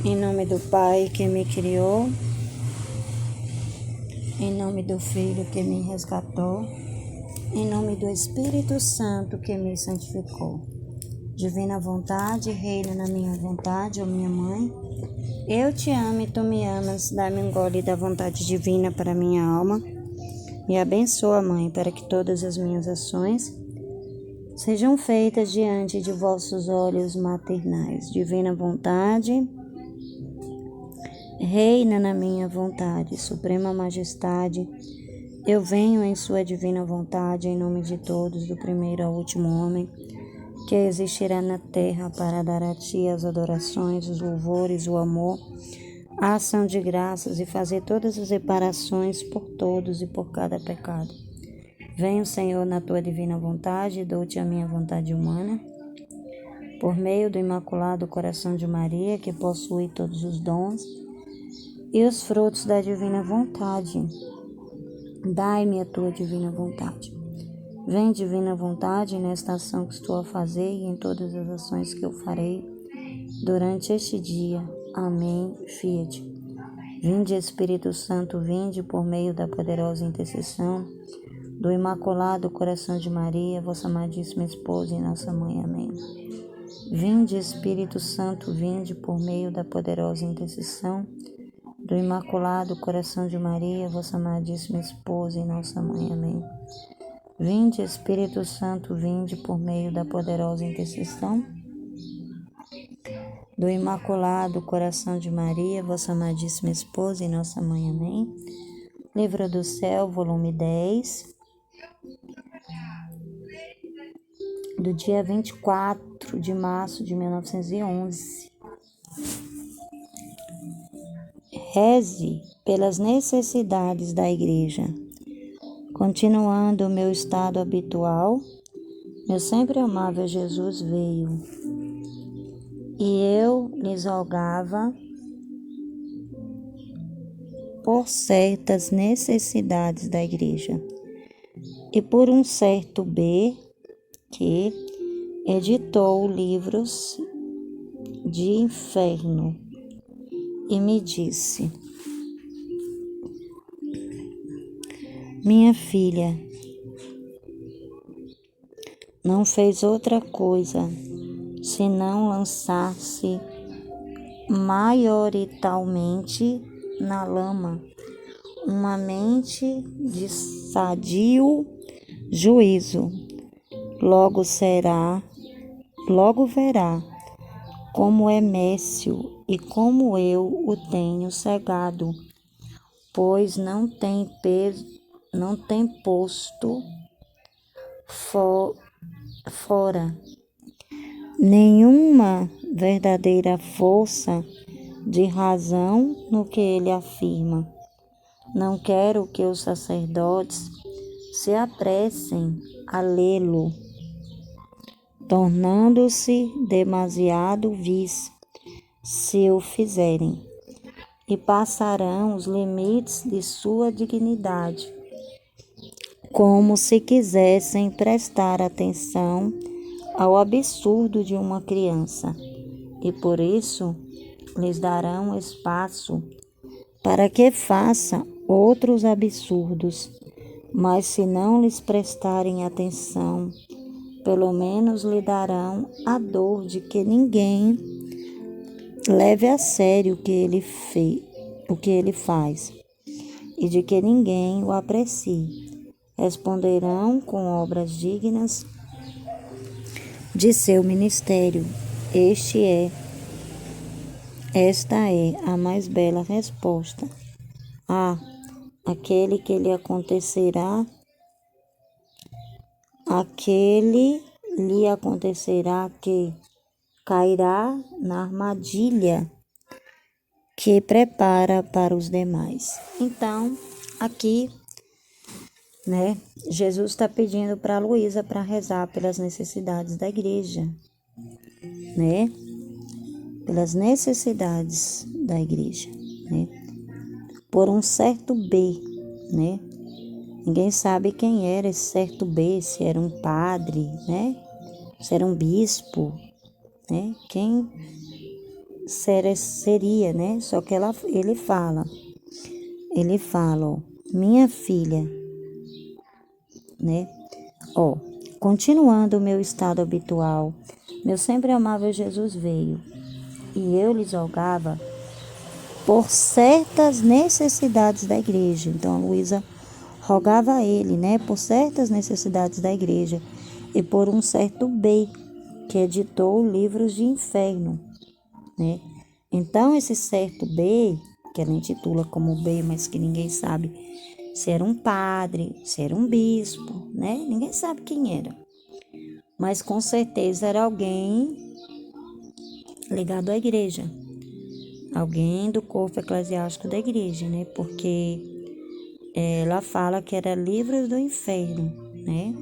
Em nome do Pai que me criou, em nome do Filho que me resgatou, em nome do Espírito Santo que me santificou. Divina vontade, reina na minha vontade, ó minha mãe. Eu te amo e tu me amas, dá-me um gole da vontade divina para minha alma. Me abençoa, Mãe, para que todas as minhas ações sejam feitas diante de vossos olhos maternais. Divina vontade, reina na minha vontade, suprema majestade, eu venho em sua divina vontade, em nome de todos, do primeiro ao último homem, que existirá na terra, para dar a ti as adorações, os louvores, o amor, a ação de graças e fazer todas as reparações por todos e por cada pecado. Venho, Senhor, na tua divina vontade, e dou-te a minha vontade humana, por meio do Imaculado Coração de Maria, que possui todos os dons e os frutos da divina vontade. Dai-me a tua divina vontade. Vem, divina vontade, nesta ação que estou a fazer e em todas as ações que eu farei durante este dia. Amém. Fiat. Vinde, Espírito Santo, vinde por meio da poderosa intercessão do Imaculado Coração de Maria, vossa amadíssima esposa e nossa mãe. Amém. Vinde, Espírito Santo, vinde por meio da poderosa intercessão do Imaculado Coração de Maria, vossa amadíssima esposa e nossa mãe. Amém. Vinde, Espírito Santo, vinde por meio da poderosa intercessão do Imaculado Coração de Maria, vossa amadíssima esposa e nossa mãe. Amém. Livro do Céu, volume 10, do dia 24 de março de 1911. Reze pelas necessidades da Igreja. Continuando o meu estado habitual, meu sempre amável Jesus veio, e eu lhes rogava por certas necessidades da Igreja, e por um certo B, que editou livros de inferno, e me disse: minha filha, não fez outra coisa senão lançar-se maioritariamente na lama, uma mente de sadio juízo. Logo verá como é mécio e como eu o tenho cegado, pois não tem posto fora nenhuma verdadeira força de razão no que ele afirma. Não quero que os sacerdotes se apressem a lê-lo, tornando-se demasiado vis se o fizerem, e passarão os limites de sua dignidade, como se quisessem prestar atenção ao absurdo de uma criança, e por isso lhes darão espaço para que faça outros absurdos, mas se não lhes prestarem atenção, pelo menos lhe darão a dor de que ninguém leve a sério o que ele faz, e de que ninguém o aprecie. Responderão com obras dignas de seu ministério. Esta é a mais bela resposta. Aquele lhe acontecerá que cairá na armadilha que prepara para os demais. Então, aqui, Jesus está pedindo para Luísa para rezar pelas necessidades da Igreja, pelas necessidades da Igreja, por um certo B, Ninguém sabe quem era esse certo B, se era um padre, se era um bispo, quem seria, né? Só que ele fala, ó, minha filha, né? Ó, continuando o meu estado habitual, meu sempre amável Jesus veio, e eu lhes rogava por certas necessidades da igreja. Então, a Luísa rogava a ele, né, por certas necessidades da igreja e por um certo bey que editou livros de inferno, né? Então, esse certo bey, que ela intitula como bey, mas que ninguém sabe se era um padre, se era um bispo, né? Ninguém sabe quem era. Mas com certeza era alguém ligado à igreja. Alguém do corpo eclesiástico da igreja, né? Porque ela fala que era livros do inferno, né?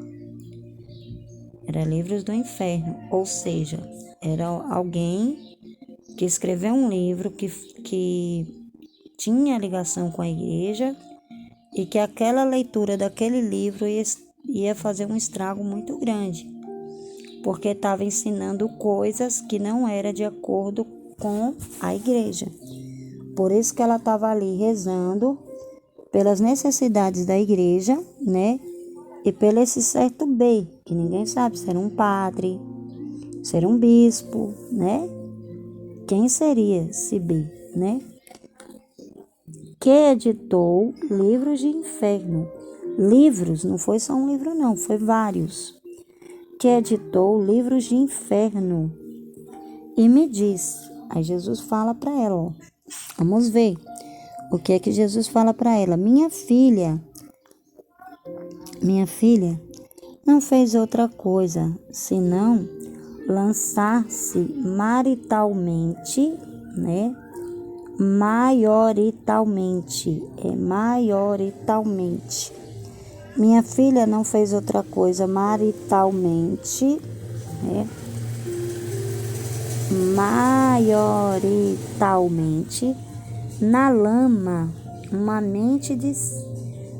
Era livros do inferno, ou seja, era alguém que escreveu um livro que tinha ligação com a igreja e que aquela leitura daquele livro ia fazer um estrago muito grande, porque estava ensinando coisas que não eram de acordo com a igreja. Por isso que ela estava ali rezando pelas necessidades da igreja, né? E pelo esse certo bey, que ninguém sabe se era um padre, se era um bispo, né? Quem seria esse bey, né? Que editou livros de inferno. Livros, não foi só um livro não, foi vários. Que editou livros de inferno. E me diz, aí Jesus fala para ela, ó, vamos ver o que é que Jesus fala para ela. Minha filha não fez outra coisa senão lançar-se maritalmente, né? Maioritariamente. Minha filha não fez outra coisa maritalmente, né? Maioritariamente na lama, uma mente de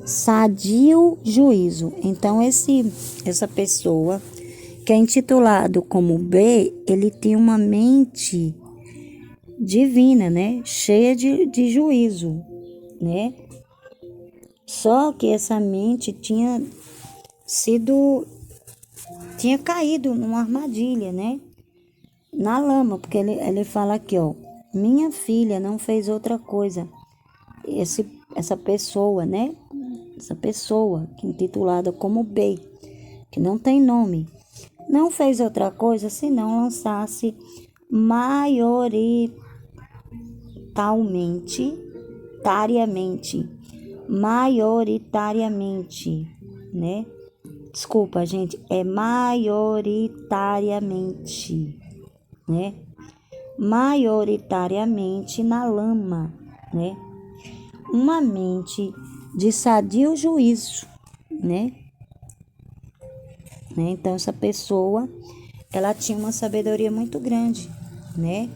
sadio juízo. Então, essa pessoa que é intitulado como B, ele tem uma mente divina, né? Cheia de juízo, né? Só que essa mente tinha caído numa armadilha, né? Na lama, porque ele fala aqui, ó, minha filha não fez outra coisa. Essa pessoa, né? Essa pessoa que é intitulada como Bey, que não tem nome, não fez outra coisa senão lançar-se maioritariamente, né? Desculpa, gente, é maioritariamente, né? Maioritariamente na lama, né? Uma mente de sadio juízo, né? Então, essa pessoa, ela tinha uma sabedoria muito grande, né?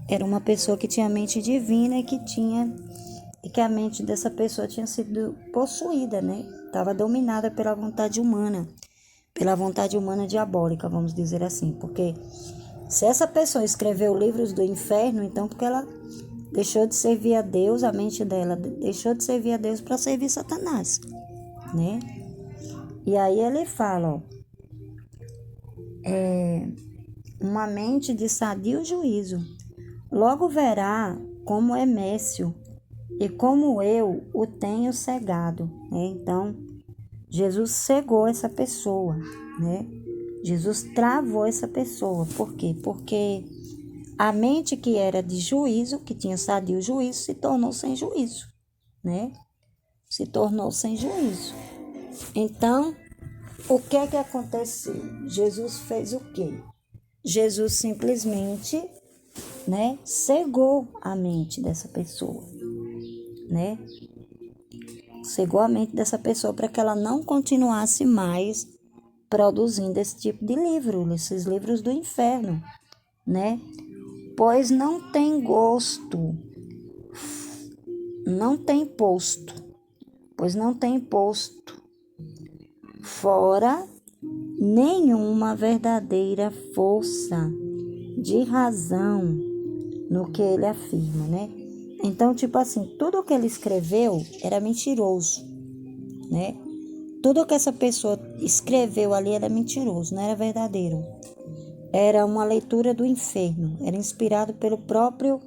Era uma pessoa que tinha mente divina e que a mente dessa pessoa tinha sido possuída, né? Estava dominada pela vontade humana diabólica, vamos dizer assim. Porque se essa pessoa escreveu livros do inferno, então porque ela deixou de servir a Deus, a mente dela deixou de servir a Deus para servir Satanás, né? E aí ele fala, ó, uma mente de sadio juízo, logo verá como é mécio e como eu o tenho cegado, né? Então, Jesus cegou essa pessoa, né? Jesus travou essa pessoa. Por quê? Porque a mente que era de juízo, que tinha sadio juízo, se tornou sem juízo, né? Se tornou sem juízo. Então, o que é que aconteceu? Jesus fez o quê? Jesus simplesmente, né, cegou a mente dessa pessoa, né? Cegou a mente dessa pessoa para que ela não continuasse mais produzindo esse tipo de livro, esses livros do inferno, né? Pois não tem gosto, não tem posto, fora nenhuma verdadeira força de razão no que ele afirma, né? Então, tipo assim, tudo que ele escreveu era mentiroso, né? Tudo que essa pessoa escreveu ali era mentiroso, não era verdadeiro. Era uma leitura do inferno, era inspirado pelo próprio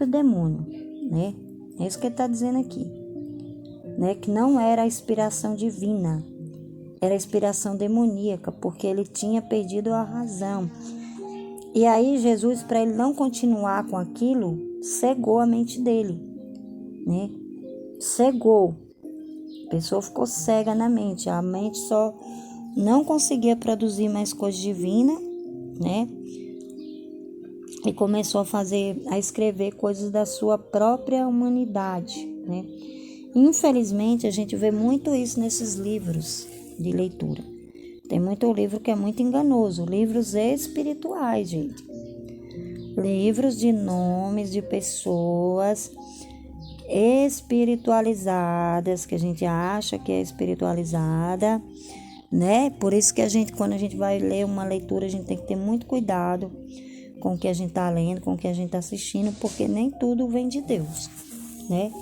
demônio, né? É isso que ele está dizendo aqui, né? Que não era a inspiração divina, era a inspiração demoníaca, porque ele tinha perdido a razão. E aí Jesus, para ele não continuar com aquilo, cegou a mente dele, né? Cegou. A pessoa ficou cega na mente, a mente só não conseguia produzir mais coisas divinas, né? E começou a escrever coisas da sua própria humanidade, né? Infelizmente, a gente vê muito isso nesses livros de leitura. Tem muito livro que é muito enganoso, livros espirituais, gente. Livros de nomes de pessoas espiritualizadas, que a gente acha que é espiritualizada, né? Por isso que quando a gente vai ler uma leitura, a gente tem que ter muito cuidado com o que a gente está lendo, com o que a gente está assistindo, porque nem tudo vem de Deus, né?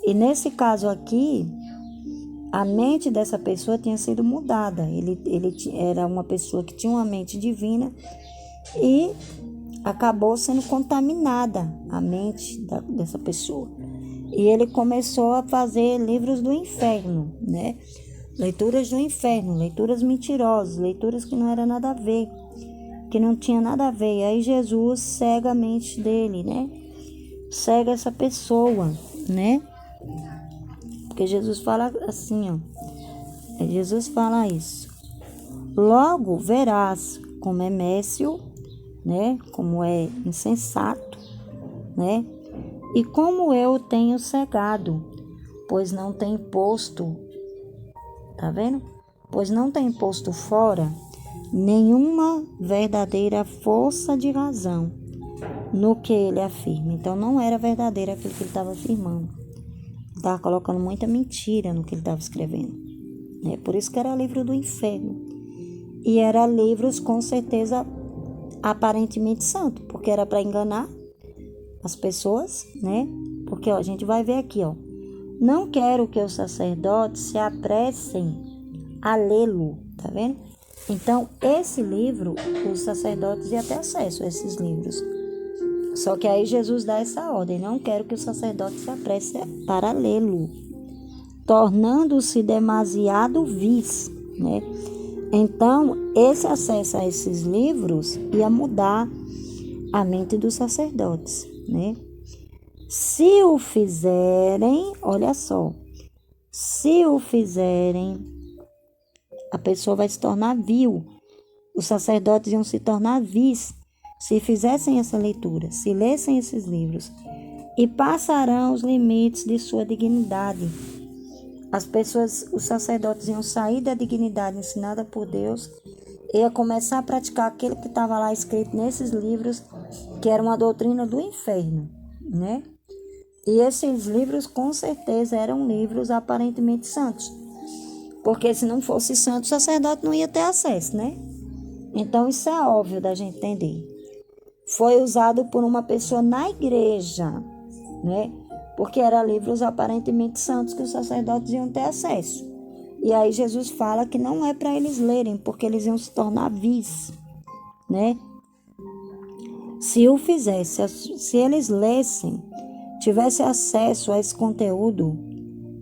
E nesse caso aqui, a mente dessa pessoa tinha sido mudada. Ele era uma pessoa que tinha uma mente divina e acabou sendo contaminada a mente dessa pessoa. E ele começou a fazer livros do inferno, né? Leituras do inferno, leituras mentirosas, leituras que não era nada a ver, que não tinha nada a ver. E aí Jesus cega a mente dele, né? Cega essa pessoa, né? Porque Jesus fala assim, ó. Jesus fala isso. Logo verás como é mécio, né? Como é insensato, né? E como eu tenho cegado, pois não tem posto, tá vendo? Pois não tem posto fora nenhuma verdadeira força de razão no que ele afirma. Então não era verdadeiro aquilo que ele estava afirmando. Estava colocando muita mentira no que ele estava escrevendo. Por isso que era livro do inferno. E era livros com certeza aparentemente santo, porque era para enganar as pessoas, né? Porque a gente vai ver aqui, ó. Não quero que os sacerdotes se apressem a lê-lo, tá vendo? Então, esse livro, os sacerdotes iam ter acesso a esses livros. Só que aí Jesus dá essa ordem: não quero que os sacerdotes se apressem para lê-lo, tornando-se demasiado vis, né? Então, esse acesso a esses livros ia mudar a mente dos sacerdotes, né? Se o fizerem, olha só, se o fizerem, a pessoa vai se tornar vil. Os sacerdotes iam se tornar vis se fizessem essa leitura, se lessem esses livros, e passarão os limites de sua dignidade. As pessoas, os sacerdotes iam sair da dignidade ensinada por Deus e ia começar a praticar aquilo que estava lá escrito nesses livros, que era uma doutrina do inferno, né? E esses livros, com certeza, eram livros aparentemente santos. Porque se não fosse santo, o sacerdote não ia ter acesso, né? Então, isso é óbvio da gente entender. Foi usado por uma pessoa na igreja, né? Porque eram livros aparentemente santos que os sacerdotes iam ter acesso. E aí Jesus fala que não é para eles lerem, porque eles iam se tornar vis, né? Se o fizesse, se eles lessem, tivesse acesso a esse conteúdo,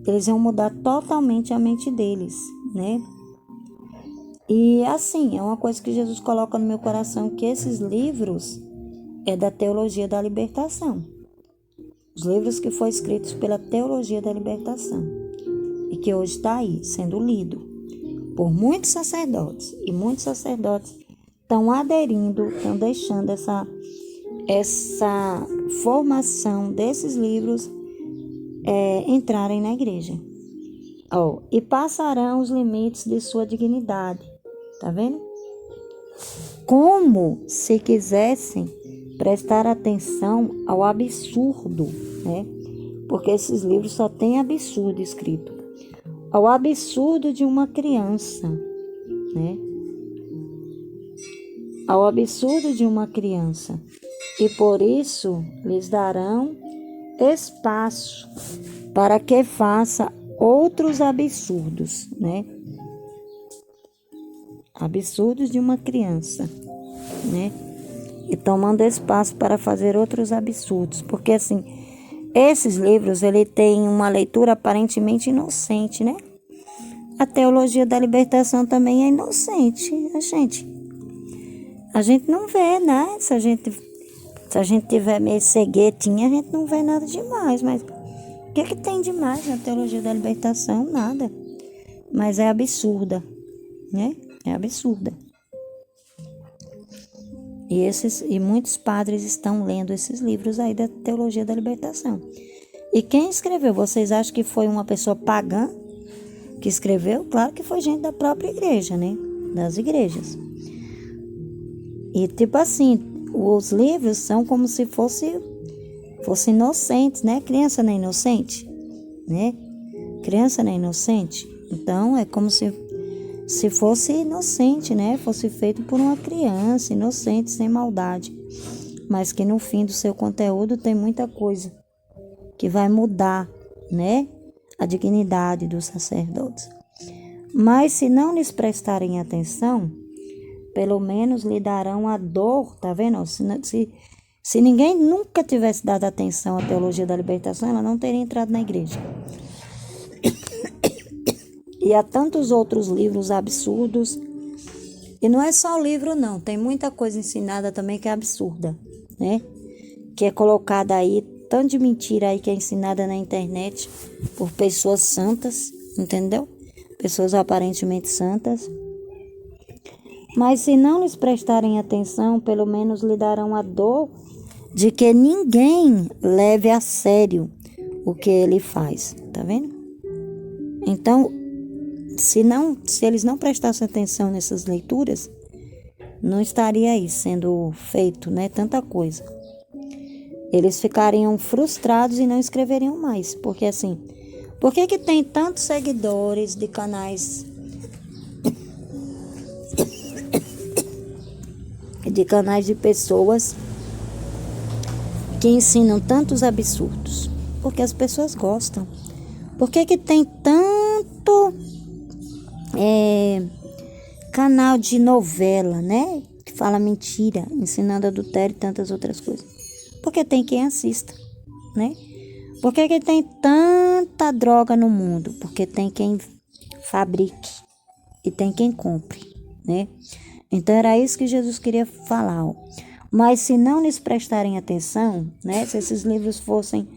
eles iam mudar totalmente a mente deles, né? E assim, é uma coisa que Jesus coloca no meu coração, que esses livros é da teologia da libertação. Os livros que foram escritos pela teologia da libertação e que hoje está aí, sendo lido por muitos sacerdotes. E muitos sacerdotes estão aderindo, estão deixando essa formação desses livros entrarem na igreja. E passarão os limites de sua dignidade. Tá vendo? Como se quisessem prestar atenção ao absurdo, né? Porque esses livros só tem absurdo escrito. Ao absurdo de uma criança, né? ao absurdo de uma criança, e por isso lhes darão espaço para que faça outros absurdos, né? Absurdos de uma criança, né? E tomando espaço para fazer outros absurdos, porque assim, esses livros, ele tem uma leitura aparentemente inocente, né? A teologia da libertação também é inocente, a gente não vê, né? Se a gente tiver meio ceguetinha, a gente não vê nada demais, mas o que tem demais na teologia da libertação? Nada. Mas é absurda, né? É absurda. E muitos padres estão lendo esses livros aí da teologia da libertação. E quem escreveu? Vocês acham que foi uma pessoa pagã que escreveu? Claro que foi gente da própria igreja, né? Das igrejas. E tipo assim, os livros são como se fossem inocentes, né? Criança não é inocente, né? Criança não é inocente. Então, é como se fosse inocente, né? Fosse feito por uma criança, inocente, sem maldade. Mas que no fim do seu conteúdo tem muita coisa que vai mudar, né? A dignidade dos sacerdotes. Mas se não lhes prestarem atenção, pelo menos lhe darão a dor, tá vendo? Se ninguém nunca tivesse dado atenção à teologia da libertação, ela não teria entrado na igreja. E há tantos outros livros absurdos. E não é só o livro, não. Tem muita coisa ensinada também que é absurda, né? Que é colocada aí, tanto de mentira aí que é ensinada na internet por pessoas santas, entendeu? Pessoas aparentemente santas. Mas se não lhes prestarem atenção, pelo menos lhe darão a dor de que ninguém leve a sério o que ele faz, tá vendo? Então, se eles não prestassem atenção nessas leituras, não estaria aí sendo feito, né, tanta coisa. Eles ficariam frustrados e não escreveriam mais, porque assim, por que tem tantos seguidores de canais de pessoas que ensinam tantos absurdos? Porque as pessoas gostam. Por que tem tanto canal de novela, né? Que fala mentira, ensinando adultério e tantas outras coisas? Porque tem quem assista, né? Por que tem tanta droga no mundo? Porque tem quem fabrique e tem quem compre, né? Então era isso que Jesus queria falar, ó. Mas se não lhes prestarem atenção, né? Se esses livros fossem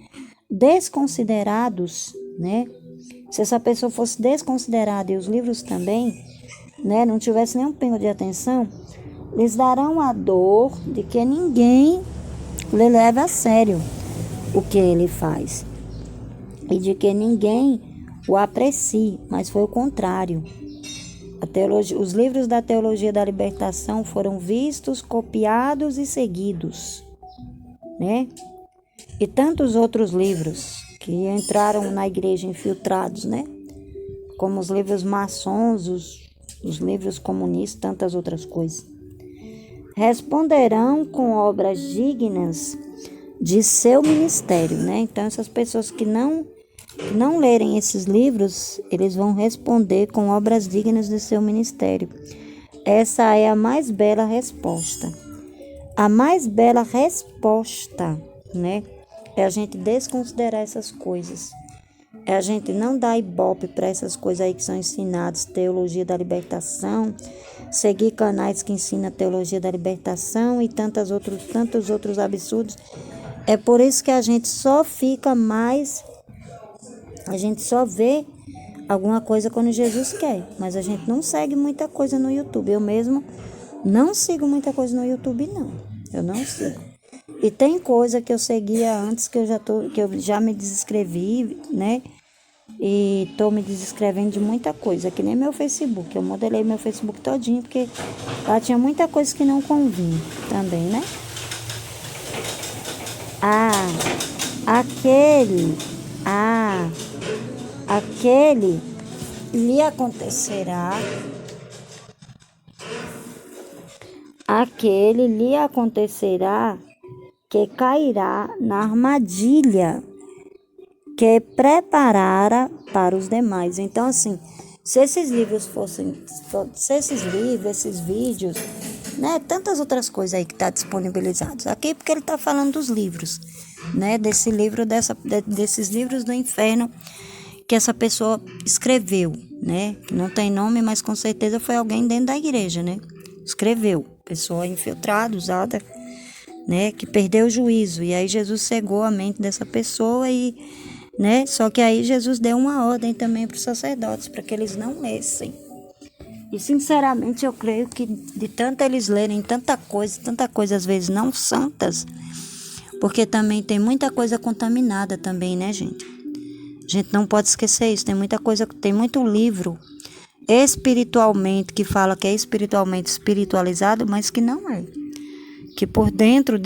desconsiderados, né? Se essa pessoa fosse desconsiderada e os livros também, né? Não tivesse nenhum pingo de atenção, lhes darão a dor de que ninguém lhe leve a sério o que ele faz e de que ninguém o aprecie, mas foi o contrário. Os livros da teologia da libertação foram vistos, copiados e seguidos, né? E tantos outros livros que entraram na igreja infiltrados, né? Como os livros maçons, os livros comunistas, tantas outras coisas. Responderão com obras dignas de seu ministério, né? Então, essas pessoas que não lerem esses livros, eles vão responder com obras dignas de seu ministério. Essa é a mais bela resposta. A mais bela resposta, né? É a gente desconsiderar essas coisas. É a gente não dar ibope para essas coisas aí que são ensinadas, teologia da libertação, seguir canais que ensinam teologia da libertação e tantos outros absurdos. É por isso que a gente só vê alguma coisa quando Jesus quer, mas a gente não segue muita coisa no YouTube. Eu mesmo não sigo muita coisa no YouTube, não. Eu não sigo. E tem coisa que eu seguia antes que eu já me desinscrevi, né? E tô me desinscrevendo de muita coisa, que nem meu Facebook. Eu modelei meu Facebook todinho, porque lá tinha muita coisa que não convinha também, né? Aquele lhe acontecerá aquele lhe acontecerá que cairá na armadilha que preparara para os demais. Então, assim, se esses livros fossem, se esses livros, esses vídeos, né, tantas outras coisas aí que tá disponibilizados aqui, porque ele tá falando dos livros, né, desse livro, desses livros do inferno que essa pessoa escreveu, né, não tem nome, mas com certeza foi alguém dentro da igreja, né, escreveu, pessoa infiltrada, usada, né, que perdeu o juízo, e aí Jesus cegou a mente dessa pessoa e, né, só que aí Jesus deu uma ordem também para os sacerdotes, para que eles não lessem. E sinceramente eu creio que de tanto eles lerem tanta coisa às vezes não santas, porque também tem muita coisa contaminada também, né, gente? A gente não pode esquecer isso, tem muita coisa, tem muito livro espiritualmente que fala que é espiritualmente espiritualizado, mas que não é. Que por dentro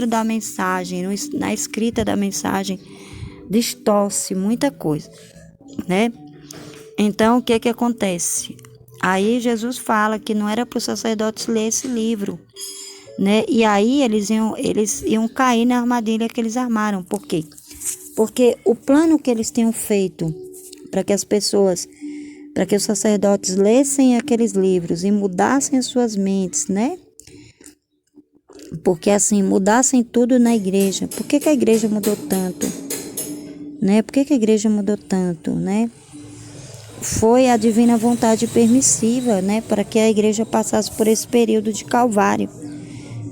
da mensagem, na escrita da mensagem, distorce muita coisa, né? Então, o que que acontece? Aí Jesus fala que não era para os sacerdotes ler esse livro, né? E aí eles iam cair na armadilha que eles armaram. Por quê? Porque o plano que eles tinham feito para que os sacerdotes lessem aqueles livros e mudassem as suas mentes, né? Porque assim, mudassem tudo na igreja. Por que que a igreja mudou tanto? Né? Por que que a igreja mudou tanto, né? Foi a divina vontade permissiva, né? Para que a igreja passasse por esse período de calvário.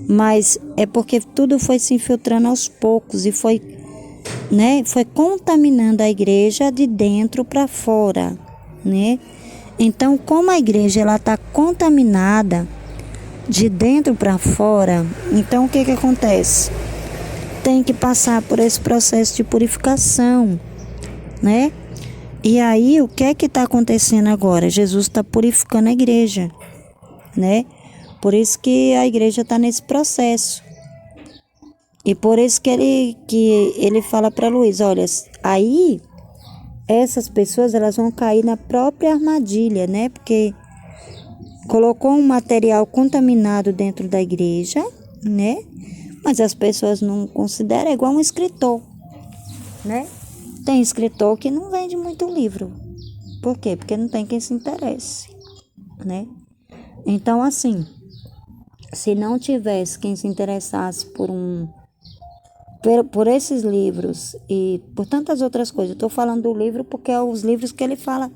Mas é porque tudo foi se infiltrando aos poucos e foi, né? Foi contaminando a igreja de dentro para fora, né? Então, como a igreja ela está contaminada de dentro para fora, então o que que acontece? Tem que passar por esse processo de purificação, né? E aí, o que é que está acontecendo agora? Jesus está purificando a igreja, né? Por isso que a igreja está nesse processo. E por isso que ele fala para Luiz, olha, aí essas pessoas elas vão cair na própria armadilha, né? Porque colocou um material contaminado dentro da igreja, né? Mas as pessoas não consideram, é igual um escritor, né? Tem escritor que não vende muito livro. Por quê? Porque não tem quem se interesse, né? Então, assim, se não tivesse quem se interessasse por esses livros e por tantas outras coisas, eu estou falando do livro porque é os livros que ele fala,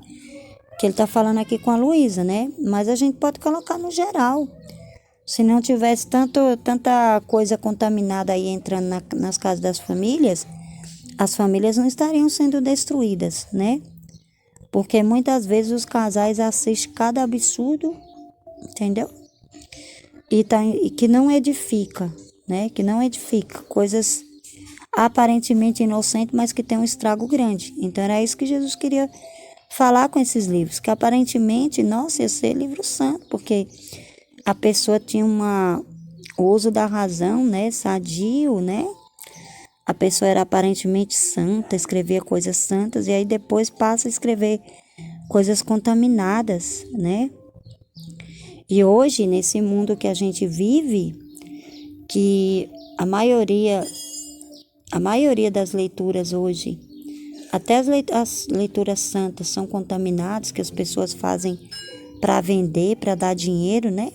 que ele está falando aqui com a Luísa, né? Mas a gente pode colocar no geral. Se não tivesse tanta coisa contaminada aí entrando nas casas das famílias, as famílias não estariam sendo destruídas, né? Porque muitas vezes os casais assistem cada absurdo, entendeu? E que não edifica, né? Que não edifica. Coisas aparentemente inocentes, mas que tem um estrago grande. Então era isso que Jesus queria falar com esses livros. Que aparentemente, nossa, ia ser livro santo, porque a pessoa tinha o uso da razão, né? Sadio, né? A pessoa era aparentemente santa, escrevia coisas santas, e aí depois passa a escrever coisas contaminadas, né? E hoje, nesse mundo que a gente vive, que a maioria das leituras hoje, até as leituras santas são contaminadas, que as pessoas fazem para vender, para dar dinheiro, né?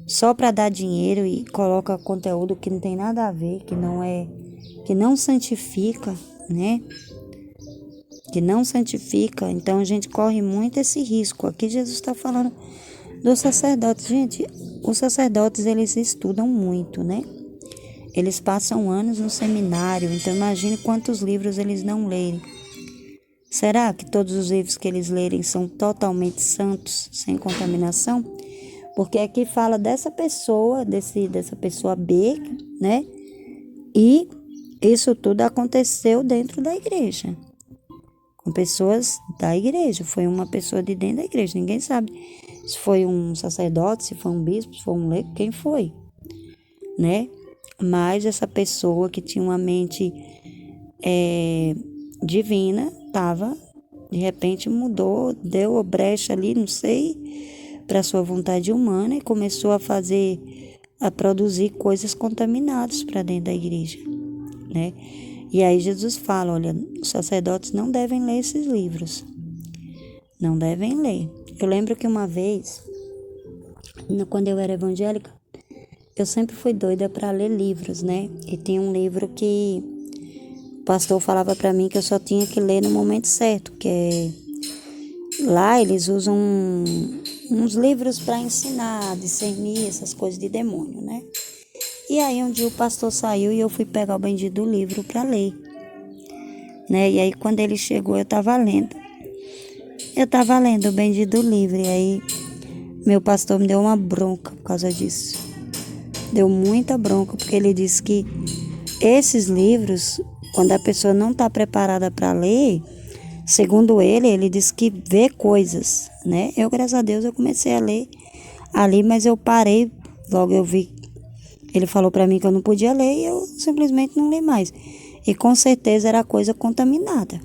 Só para dar dinheiro e coloca conteúdo que não tem nada a ver, que não santifica, né? Que não santifica. Então a gente corre muito esse risco. Aqui Jesus está falando dos sacerdotes. Gente, os sacerdotes eles estudam muito, né? Eles passam anos no seminário. Então imagine quantos livros eles não lerem. Será que todos os livros que eles lerem são totalmente santos, sem contaminação? Porque aqui fala dessa pessoa, dessa pessoa B, né? E isso tudo aconteceu dentro da igreja, com pessoas da igreja. Foi uma pessoa de dentro da igreja. Ninguém sabe se foi um sacerdote, se foi um bispo, se foi um leigo, quem foi, né? Mas essa pessoa que tinha uma mente divina, de repente mudou, deu brecha ali, não sei, para sua vontade humana e começou a produzir coisas contaminadas para dentro da igreja, né? E aí Jesus fala, olha, os sacerdotes não devem ler esses livros, não devem ler. Eu lembro que uma vez, quando eu era evangélica, eu sempre fui doida para ler livros, né? E tinha um livro que o pastor falava para mim que eu só tinha que ler no momento certo, que é... Lá eles usam uns livros para ensinar, discernir essas coisas de demônio, né? E aí um dia o pastor saiu e eu fui pegar o bendito livro para ler, né? E aí quando ele chegou eu estava lendo o bendito livro e aí meu pastor me deu uma bronca por causa disso. Deu muita bronca porque ele disse que esses livros, quando a pessoa não está preparada para ler, segundo ele disse que vê coisas, né? Eu, graças a Deus, eu comecei a ler ali, mas eu parei, logo eu vi. Ele falou para mim que eu não podia ler e eu simplesmente não li mais. E com certeza era coisa contaminada.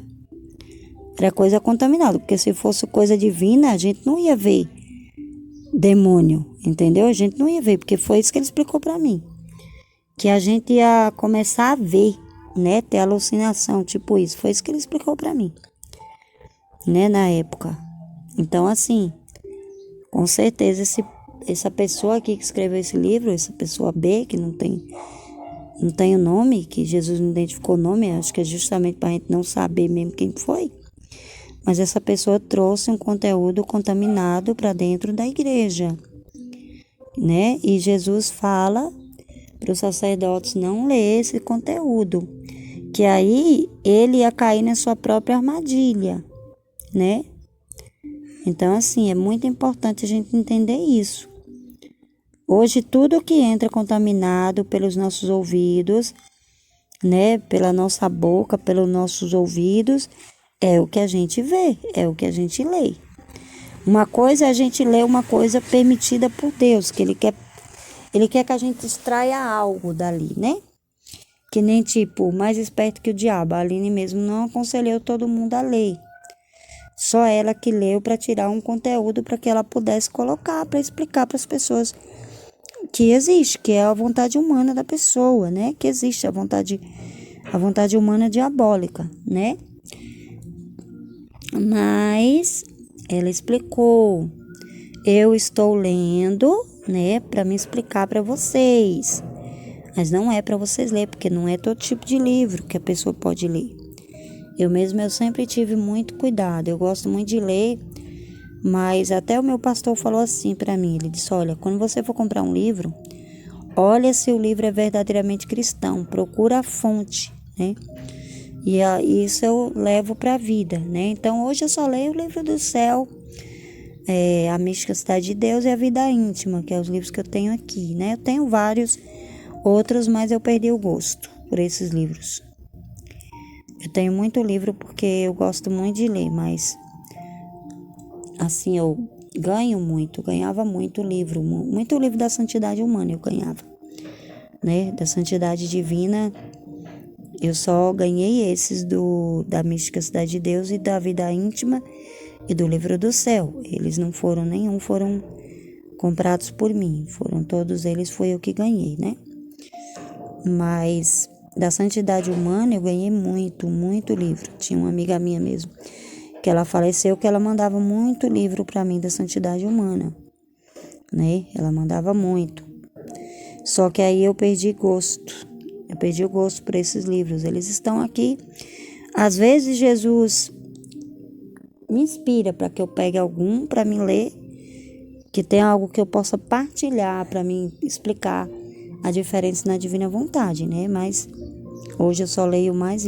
Era coisa contaminada, porque se fosse coisa divina, a gente não ia ver demônio, entendeu? A gente não ia ver, porque foi isso que ele explicou para mim. Que a gente ia começar a ver, né? Ter alucinação, tipo isso. Foi isso que ele explicou para mim, né? Na época. Então, assim, com certeza essa pessoa aqui que escreveu esse livro, essa pessoa B, que não tem o nome, que Jesus não identificou o nome, acho que é justamente para a gente não saber mesmo quem foi. Mas essa pessoa trouxe um conteúdo contaminado para dentro da igreja, né? E Jesus fala para os sacerdotes não ler esse conteúdo, que aí ele ia cair na sua própria armadilha, né? Então, assim, é muito importante a gente entender isso. Hoje, tudo que entra contaminado pelos nossos ouvidos, né? Pela nossa boca, pelos nossos ouvidos, é o que a gente vê, é o que a gente lê. Uma coisa é a gente ler uma coisa permitida por Deus, que Ele quer que a gente extraia algo dali, né? Que nem tipo, mais esperto que o diabo. A Aline mesmo não aconselhou todo mundo a ler. Só ela que leu para tirar um conteúdo para que ela pudesse colocar, para explicar para as pessoas que existe, que é a vontade humana da pessoa, né? Que existe a vontade humana diabólica, né? Mas ela explicou. Eu estou lendo, né, para me explicar para vocês. Mas não é para vocês ler, porque não é todo tipo de livro que a pessoa pode ler. Eu sempre tive muito cuidado. Eu gosto muito de ler, mas até o meu pastor falou assim para mim. Ele disse, olha, quando você for comprar um livro, olha se o livro é verdadeiramente cristão. Procura a fonte, né? E isso eu levo para a vida, né? Então, hoje eu só leio o livro do céu, A Mística Cidade de Deus e A Vida Íntima, que é os livros que eu tenho aqui, né? Eu tenho vários outros, mas eu perdi o gosto por esses livros. Eu tenho muito livro porque eu gosto muito de ler, mas assim, eu ganhava muito livro da santidade humana eu ganhava, né? Da santidade divina, eu só ganhei esses da Mística Cidade de Deus e da Vida Íntima e do Livro do Céu. Eles não foram foram comprados por mim, todos eles foi eu que ganhei, né? Mas da santidade humana eu ganhei muito livro. Tinha uma amiga minha mesmo, que ela faleceu, que ela mandava muito livro para mim da santidade humana, né? Ela mandava muito. Só que aí eu perdi gosto. Eu perdi o gosto por esses livros. Eles estão aqui. Às vezes Jesus me inspira para que eu pegue algum para me ler, que tem algo que eu possa partilhar para mim explicar a diferença na divina vontade, né? Mas hoje eu só leio mais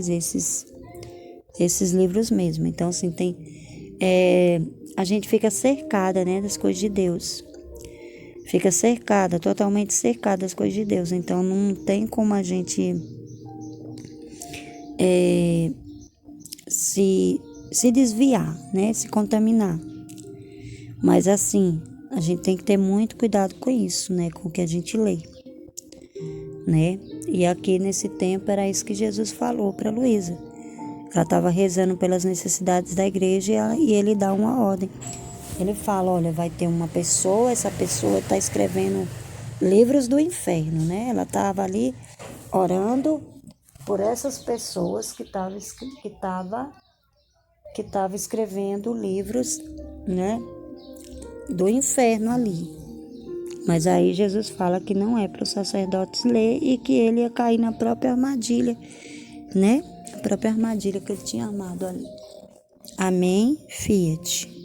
esses livros mesmo. Então, assim, a gente fica cercada, né, das coisas de Deus. Fica cercada, totalmente cercada das coisas de Deus. Então, não tem como a gente se desviar, né? Se contaminar. Mas, assim, a gente tem que ter muito cuidado com isso, né? Com o que a gente lê, né? E aqui, nesse tempo, era isso que Jesus falou para Luísa. Ela estava rezando pelas necessidades da igreja e ele dá uma ordem Ele fala, olha, vai ter uma pessoa, essa pessoa está escrevendo livros do inferno, né? Ela estava ali orando por essas pessoas que tava escrevendo livros, né, do inferno ali. Mas aí Jesus fala que não é para os sacerdotes ler e que ele ia cair na própria armadilha, né? A própria armadilha que ele tinha armado ali. Amém, Fiat.